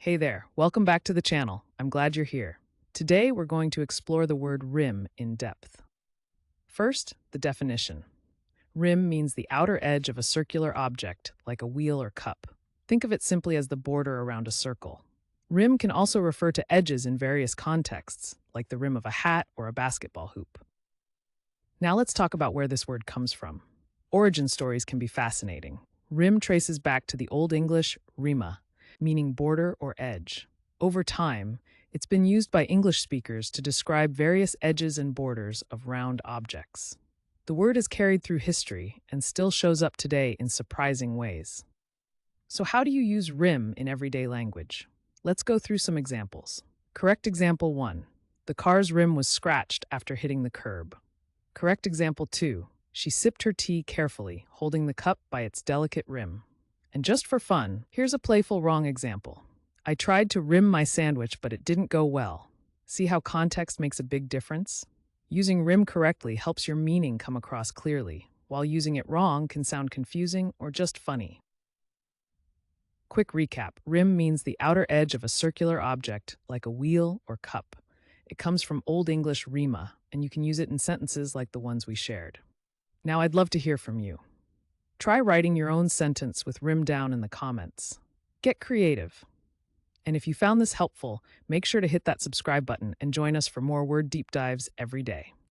Hey there, welcome back to the channel. I'm glad you're here. Today we're going to explore the word rim in depth. First, the definition. Rim means the outer edge of a circular object, like a wheel or cup. Think of it simply as the border around a circle. Rim can also refer to edges in various contexts, like the rim of a hat or a basketball hoop. Now let's talk about where this word comes from. Origin stories can be fascinating. Rim traces back to the Old English rima, meaning border or edge. Over time, it's been used by English speakers to describe various edges and borders of round objects. The word is carried through history and still shows up today in surprising ways. So how do you use rim in everyday language? Let's go through some examples. Correct example 1. The car's rim was scratched after hitting the curb. Correct example 2. She sipped her tea carefully, holding the cup by its delicate rim. And just for fun, here's a playful wrong example. I tried to rim my sandwich, but it didn't go well. See how context makes a big difference? Using rim correctly helps your meaning come across clearly, while using it wrong can sound confusing or just funny. Quick recap. Rim means the outer edge of a circular object, like a wheel or cup. It comes from Old English rima, and you can use it in sentences like the ones we shared. Now I'd love to hear from you. Try writing your own sentence with rim down in the comments. Get creative. And if you found this helpful, make sure to hit that subscribe button and join us for more word deep dives every day.